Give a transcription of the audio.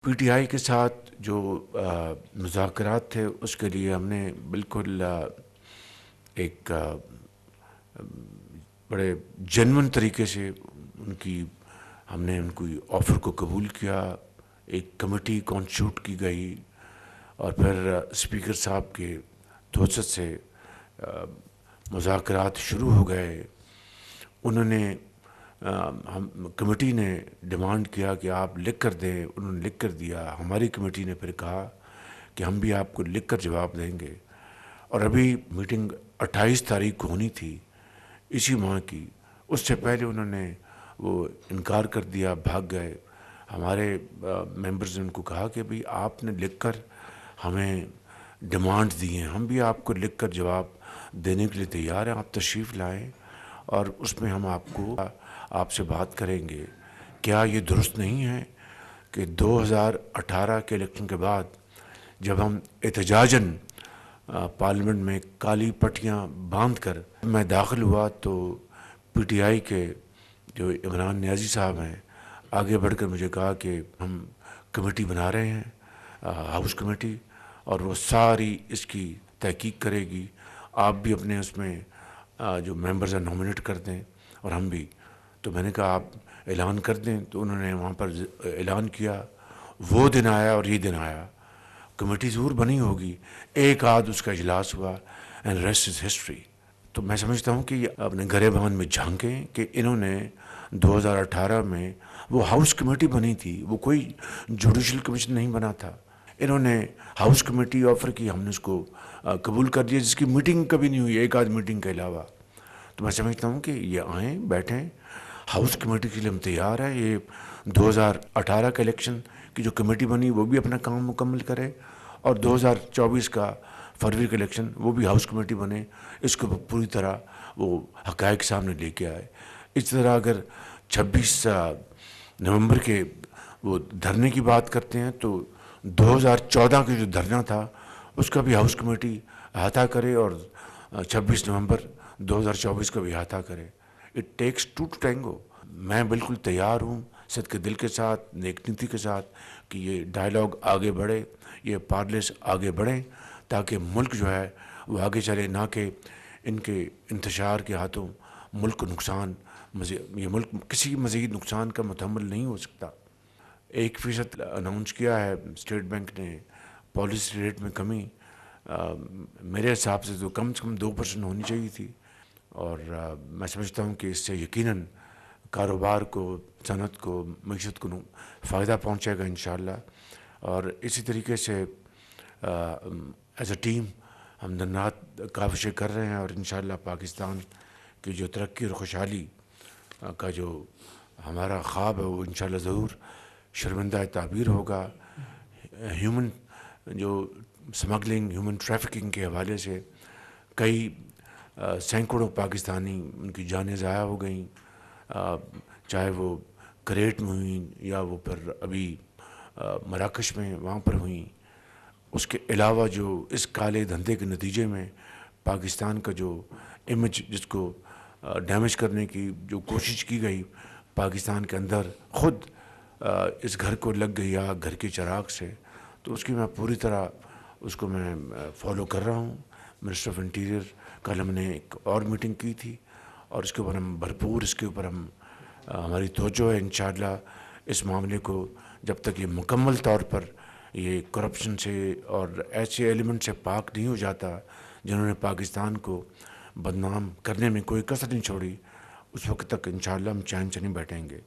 P T I کے ساتھ جو مذاکرات تھے اس کے لیے ہم نے بالکل ایک بڑے جنون طریقے سے ہم نے ان کی آفر کو قبول کیا. ایک کمیٹی کانسٹیٹیوٹ کی گئی اور پھر اسپیکر صاحب کے توسط سے مذاکرات شروع ہو گئے. انہوں نے ہم کمیٹی نے ڈیمانڈ کیا کہ آپ لکھ کر دیں. انہوں نے لکھ کر دیا. ہماری کمیٹی نے پھر کہا کہ ہم بھی آپ کو لکھ کر جواب دیں گے. اور ابھی میٹنگ 28 تاریخ کو ہونی تھی اسی ماہ کی. اس سے پہلے انہوں نے وہ انکار کر دیا, بھاگ گئے. ہمارے ممبرز نے ان کو کہا کہ بھئی آپ نے لکھ کر ہمیں ڈیمانڈ دی ہیں, ہم بھی آپ کو لکھ کر جواب دینے کے لیے تیار ہیں, آپ تشریف لائیں اور اس میں ہم آپ سے بات کریں گے. کیا یہ درست نہیں ہے کہ 2018 کے الیکشن کے بعد جب ہم احتجاجاً پارلیمنٹ میں کالی پٹیاں باندھ کر میں داخل ہوا تو پی ٹی آئی کے جو عمران نیازی صاحب ہیں آگے بڑھ کر مجھے کہا کہ ہم کمیٹی بنا رہے ہیں, ہاؤس کمیٹی, اور وہ ساری اس کی تحقیق کرے گی. آپ بھی اپنے اس میں جو ممبرز ہیں نامنیٹ کر دیں اور ہم بھی. تو میں نے کہا آپ اعلان کر دیں. تو انہوں نے وہاں پر اعلان کیا. وہ دن آیا اور یہ دن آیا. کمیٹی ضرور بنی ہوگی, ایک آدھ اس کا اجلاس ہوا, اینڈ ریسٹ از ہسٹری. تو میں سمجھتا ہوں کہ یہ اپنے گریبان میں جھانکیں کہ انہوں نے 2018 میں وہ ہاؤس کمیٹی بنی تھی, وہ کوئی جوڈیشل کمیشن نہیں بنا تھا. انہوں نے ہاؤس کمیٹی آفر کی, ہم نے اس کو قبول کر دیا, جس کی میٹنگ کبھی نہیں ہوئی ایک آدھ میٹنگ کے علاوہ. تو میں سمجھتا ہوں کہ یہ آئیں, بیٹھیں, ہاؤس کمیٹی کے لیے ہم تیار ہیں. یہ 2018 کا الیکشن کی جو کمیٹی بنی وہ بھی اپنا کام مکمل کرے, اور 2024 کا فروری کا الیکشن وہ بھی ہاؤس کمیٹی بنے, اس کو پوری طرح وہ حقائق سامنے لے کے آئے. اس طرح اگر 26 نومبر کے وہ دھرنے کی بات کرتے ہیں تو 2014 کا جو دھرنا تھا اس کا بھی ہاؤس کمیٹی احاطہ کرے اور 26 نومبر 2024 کا بھی احاطہ کرے. It takes two to tango. میں بالکل تیار ہوں صدقے دل کے ساتھ, نیک نیتی کے ساتھ, کہ یہ ڈائلاگ آگے بڑھے, یہ پارلیس آگے بڑھیں, تاکہ ملک جو ہے وہ آگے چلے, نہ کہ ان کے انتشار کے ہاتھوں ملک کو نقصان, یہ ملک کسی مزید نقصان کا متحمل نہیں ہو سکتا. 1% اناؤنس کیا ہے اسٹیٹ بینک نے پالیسی ریٹ میں کمی. میرے حساب سے تو کم سے کم 2% ہونی چاہیے تھی, اور میں سمجھتا ہوں کہ اس سے یقیناً کاروبار کو, صنعت کو, معیشت کو فائدہ پہنچے گا انشاءاللہ. اور اسی طریقے سے ایز اے ٹیم ہم دن رات کاوشیں کر رہے ہیں, اور انشاءاللہ پاکستان کی جو ترقی اور خوشحالی کا جو ہمارا خواب ہے وہ انشاءاللہ ضرور شرمندہ تعبیر ہوگا. ہیومن جو سمگلنگ, ہیومن ٹریفکنگ کے حوالے سے کئی سینکڑوں پاکستانی ان کی جانیں ضائع ہو گئیں, چاہے وہ کریٹ میں ہوئیں یا وہ پھر ابھی مراکش میں وہاں پر ہوئیں. اس کے علاوہ جو اس کالے دھندے کے نتیجے میں پاکستان کا جو امیج, جس کو ڈیمیج کرنے کی جو کوشش کی گئی پاکستان کے اندر, خود اس گھر کو لگ گئی آگ گھر کے چراغ سے. تو اس کی میں پوری طرح اس کو میں فالو کر رہا ہوں. منسٹر آف انٹیریئر کل ہم نے ایک اور میٹنگ کی تھی, اور اس کے اوپر ہم بھرپور, اس کے اوپر ہماری توجہ ہے انشاءاللہ. اس معاملے کو جب تک یہ مکمل طور پر یہ کرپشن سے اور ایسے ایلیمنٹ سے پاک نہیں ہو جاتا جنہوں نے پاکستان کو بدنام کرنے میں کوئی کسر نہیں چھوڑی, اس وقت تک انشاءاللہ ہم چین سے نہیں بیٹھیں گے.